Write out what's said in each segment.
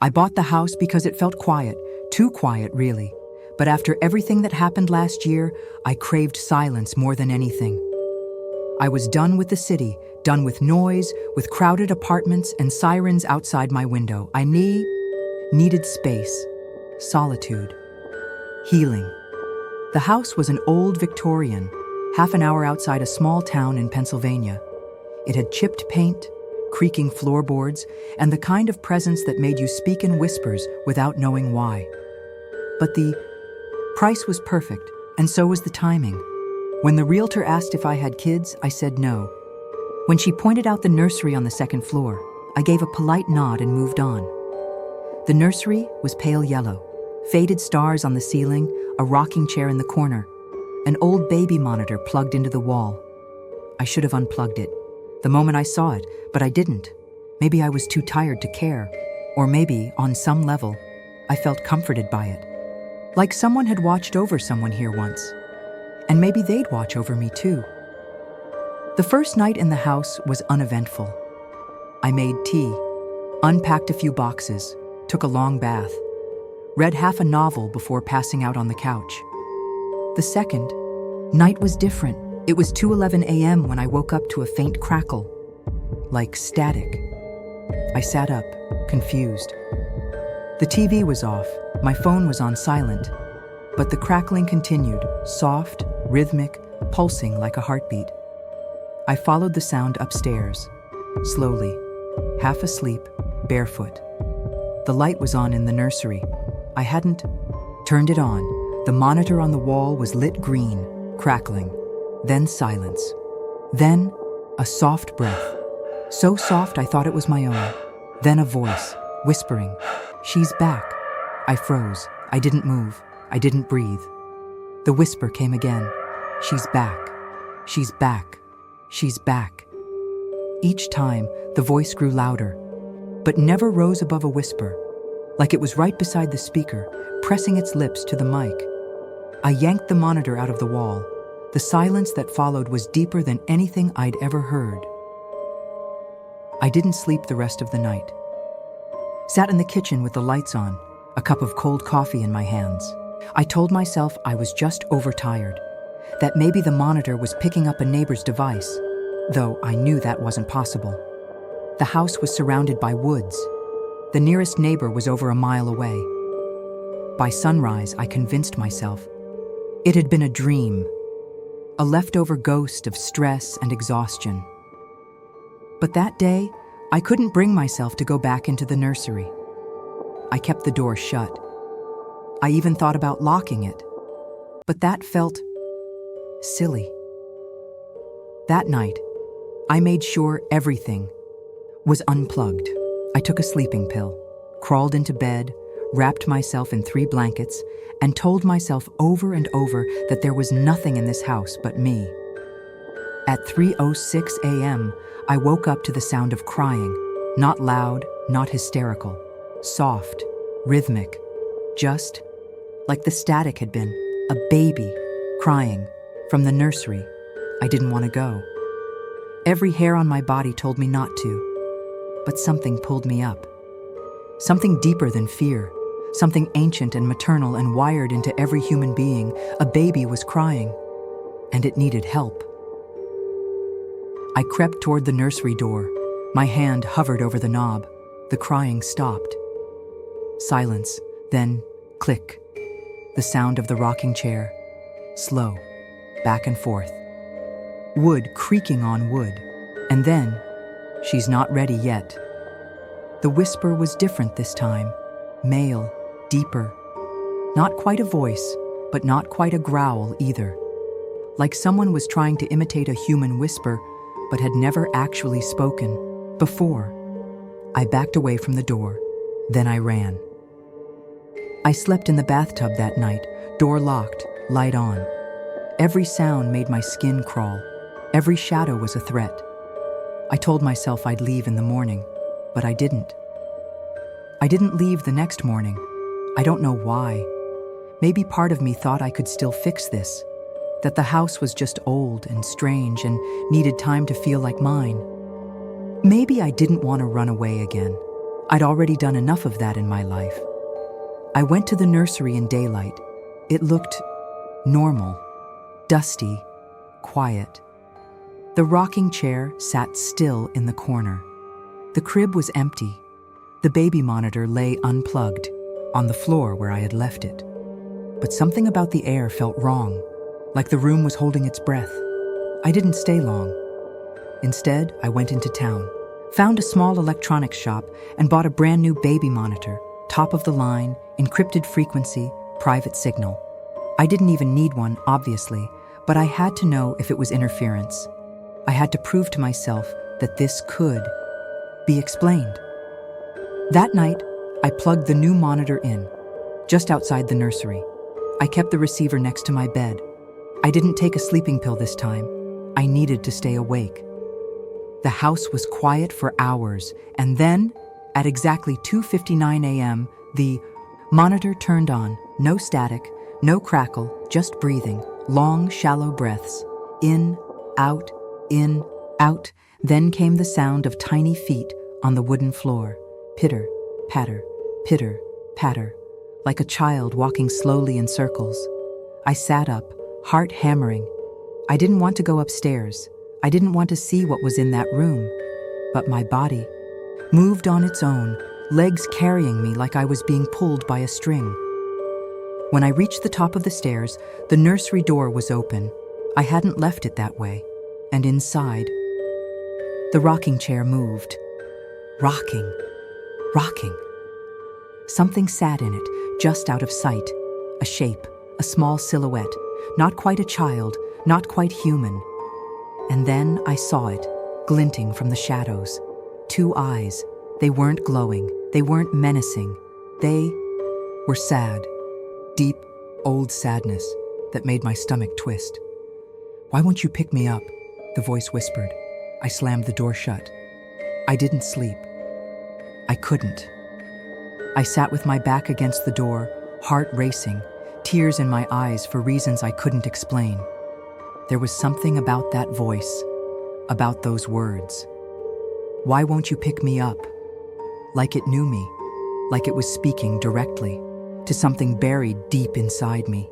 I bought the house because it felt quiet, too quiet really. But after everything that happened last year, I craved silence more than anything. I was done with the city, done with noise, with crowded apartments and sirens outside my window. I needed space, solitude, healing. The house was an old Victorian, half an hour outside a small town in Pennsylvania. It had chipped paint, creaking floorboards, and the kind of presence that made you speak in whispers without knowing why. But the price was perfect, and so was the timing. When the realtor asked if I had kids, I said no. When she pointed out the nursery on the second floor, I gave a polite nod and moved on. The nursery was pale yellow, faded stars on the ceiling, a rocking chair in the corner, an old baby monitor plugged into the wall. I should have unplugged it the moment I saw it, but I didn't. Maybe I was too tired to care, or maybe, on some level, I felt comforted by it. Like someone had watched over someone here once. And maybe they'd watch over me too. The first night in the house was uneventful. I made tea, unpacked a few boxes, took a long bath, read half a novel before passing out on the couch. The second night was different. It was 2:11 a.m. when I woke up to a faint crackle, like static. I sat up, confused. The TV was off, my phone was on silent, but the crackling continued, soft, rhythmic, pulsing like a heartbeat. I followed the sound upstairs, slowly, half asleep, barefoot. The light was on in the nursery. I hadn't turned it on. The monitor on the wall was lit green, crackling. Then silence. Then a soft breath. So soft I thought it was my own. Then a voice, whispering, "She's back." I froze. I didn't move. I didn't breathe. The whisper came again. "She's back. She's back. She's back." Each time, the voice grew louder, but never rose above a whisper, like it was right beside the speaker, pressing its lips to the mic. I yanked the monitor out of the wall. The silence that followed was deeper than anything I'd ever heard. I didn't sleep the rest of the night. Sat in the kitchen with the lights on, a cup of cold coffee in my hands. I told myself I was just overtired, that maybe the monitor was picking up a neighbor's device, though I knew that wasn't possible. The house was surrounded by woods. The nearest neighbor was over a mile away. By sunrise, I convinced myself it had been a dream, a leftover ghost of stress and exhaustion. But that day, I couldn't bring myself to go back into the nursery. I kept the door shut. I even thought about locking it, but that felt silly. That night, I made sure everything was unplugged. I took a sleeping pill, crawled into bed, wrapped myself in 3 blankets, and told myself over and over that there was nothing in this house but me. At 3:06 a.m., I woke up to the sound of crying, not loud, not hysterical, soft, rhythmic, just like the static had been, a baby crying from the nursery. I didn't want to go. Every hair on my body told me not to, but something pulled me up. Something deeper than fear, something ancient and maternal and wired into every human being. A baby was crying, and it needed help. I crept toward the nursery door. My hand hovered over the knob. The crying stopped. Silence, then click. The sound of the rocking chair, slow, back and forth. Wood creaking on wood. And then, "She's not ready yet." The whisper was different this time, male, deeper. Not quite a voice, but not quite a growl either. Like someone was trying to imitate a human whisper, but had never actually spoken before. I backed away from the door, then I ran. I slept in the bathtub that night, door locked, light on. Every sound made my skin crawl. Every shadow was a threat. I told myself I'd leave in the morning, but I didn't. I didn't leave the next morning. I don't know why. Maybe part of me thought I could still fix this, that the house was just old and strange and needed time to feel like mine. Maybe I didn't want to run away again. I'd already done enough of that in my life. I went to the nursery in daylight. It looked normal, dusty, quiet. The rocking chair sat still in the corner. The crib was empty. The baby monitor lay unplugged on the floor where I had left it. But something about the air felt wrong, like the room was holding its breath. I didn't stay long. Instead, I went into town, found a small electronics shop, and bought a brand new baby monitor, top of the line, encrypted frequency, private signal. I didn't even need one, obviously, but I had to know if it was interference. I had to prove to myself that this could be explained. That night, I plugged the new monitor in, just outside the nursery. I kept the receiver next to my bed. I didn't take a sleeping pill this time. I needed to stay awake. The house was quiet for hours, and then, at exactly 2:59 a.m., the monitor turned on. No static, no crackle, just breathing, long, shallow breaths. In, out, in, out. Then came the sound of tiny feet on the wooden floor. Pitter, patter, pitter, patter, like a child walking slowly in circles. I sat up, heart hammering. I didn't want to go upstairs. I didn't want to see what was in that room. But my body moved on its own, legs carrying me like I was being pulled by a string. When I reached the top of the stairs, the nursery door was open. I hadn't left it that way. And inside, the rocking chair moved. Rocking. Rocking. Something sat in it, just out of sight. A shape, a small silhouette, not quite a child, not quite human. And then I saw it, glinting from the shadows. 2 eyes. They weren't glowing. They weren't menacing. They were sad. Deep, old sadness that made my stomach twist. "Why won't you pick me up?" the voice whispered. I slammed the door shut. I didn't sleep. I couldn't. I sat with my back against the door, heart racing, tears in my eyes for reasons I couldn't explain. There was something about that voice, about those words. "Why won't you pick me up?" Like it knew me, like it was speaking directly to something buried deep inside me.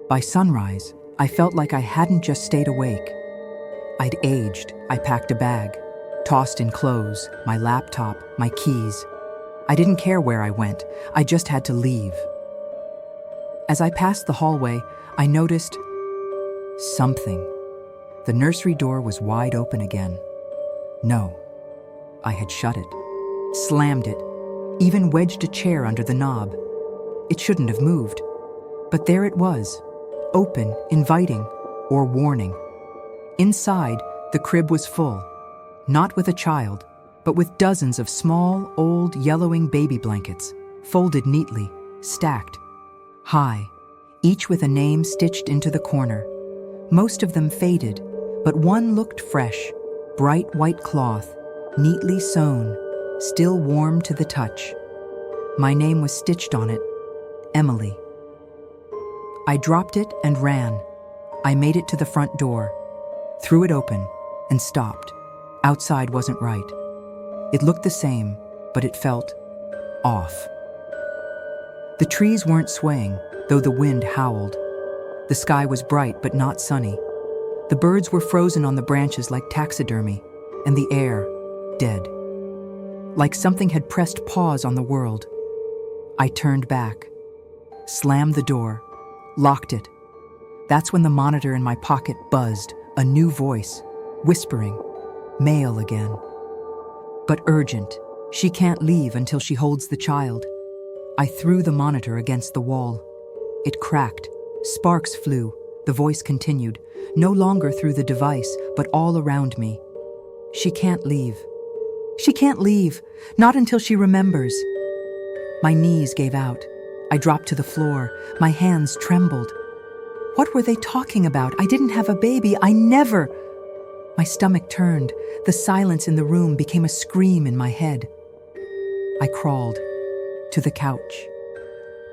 By sunrise, I felt like I hadn't just stayed awake. I'd aged. I packed a bag, tossed in clothes, my laptop, my keys. I didn't care where I went. I just had to leave. As I passed the hallway, I noticed something. The nursery door was wide open again. No, I had shut it, slammed it, even wedged a chair under the knob. It shouldn't have moved, but there it was, open, inviting, or warning. Inside, the crib was full, not with a child, but with dozens of small, old, yellowing baby blankets, folded neatly, stacked, high, each with a name stitched into the corner. Most of them faded, but one looked fresh, bright white cloth, neatly sewn, still warm to the touch. My name was stitched on it, Emily. I dropped it and ran. I made it to the front door, threw it open, and stopped. Outside wasn't right. It looked the same, but it felt off. The trees weren't swaying, though the wind howled. The sky was bright but not sunny. The birds were frozen on the branches like taxidermy, and the air dead. Like something had pressed pause on the world. I turned back, slammed the door, locked it. That's when the monitor in my pocket buzzed, a new voice, whispering, "Mail again." But urgent. She can't leave until she holds the child. I threw the monitor against the wall. It cracked. Sparks flew. The voice continued, no longer through the device, but all around me. She can't leave. She can't leave. Not until she remembers. My knees gave out. I dropped to the floor. My hands trembled. What were they talking about? I didn't have a baby. I never. My stomach turned. The silence in the room became a scream in my head. I crawled to the couch,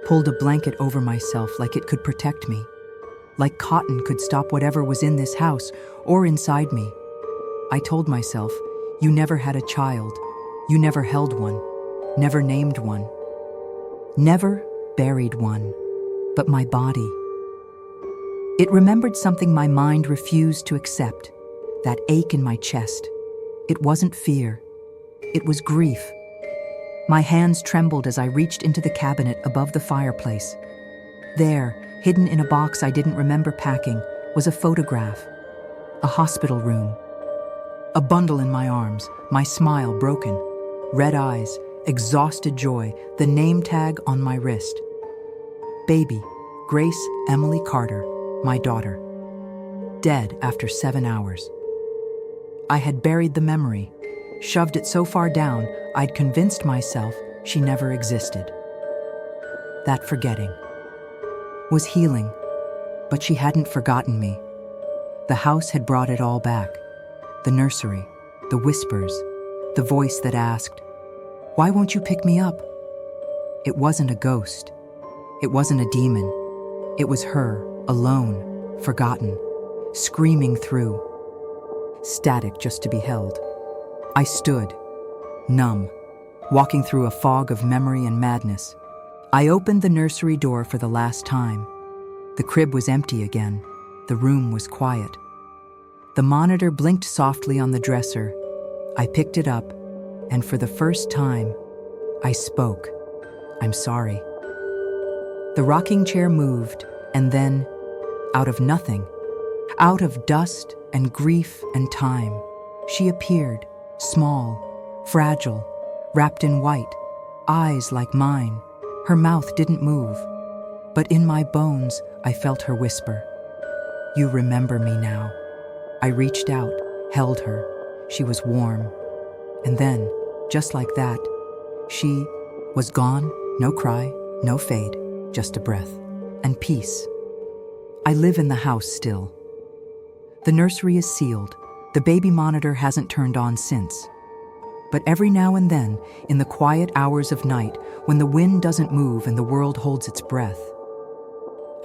pulled a blanket over myself like it could protect me, like cotton could stop whatever was in this house or inside me. I told myself, you never had a child. You never held one, never named one, never buried one, but my body. It remembered something my mind refused to accept, that ache in my chest. It wasn't fear, it was grief. My hands trembled as I reached into the cabinet above the fireplace. There, hidden in a box I didn't remember packing, was a photograph, a hospital room. A bundle in my arms, my smile broken, red eyes, exhausted joy, the name tag on my wrist. Baby, Grace Emily Carter, my daughter. Dead after 7 hours. I had buried the memory, shoved it so far down I'd convinced myself she never existed. That forgetting was healing, but she hadn't forgotten me. The house had brought it all back. The nursery, the whispers, the voice that asked, "Why won't you pick me up?" It wasn't a ghost. It wasn't a demon. It was her, alone, forgotten, screaming through. Static just to be held. I stood, numb, walking through a fog of memory and madness. I opened the nursery door for the last time. The crib was empty again. The room was quiet. The monitor blinked softly on the dresser. I picked it up, and for the first time, I spoke. "I'm sorry." The rocking chair moved, and then, out of nothing, out of dust and grief and time, she appeared, small, fragile, wrapped in white, eyes like mine. Her mouth didn't move, but in my bones I felt her whisper, "You remember me now." I reached out, held her. She was warm. And then, just like that, she was gone. No cry, no fade, just a breath. And peace. I live in the house still. The nursery is sealed. The baby monitor hasn't turned on since. But every now and then, in the quiet hours of night, when the wind doesn't move and the world holds its breath,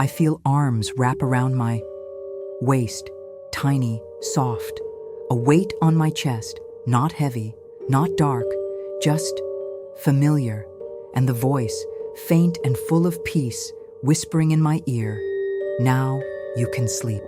I feel arms wrap around my waist, tiny, soft, a weight on my chest, not heavy, not dark, just familiar, and the voice, faint and full of peace, whispering in my ear, "Now you can sleep."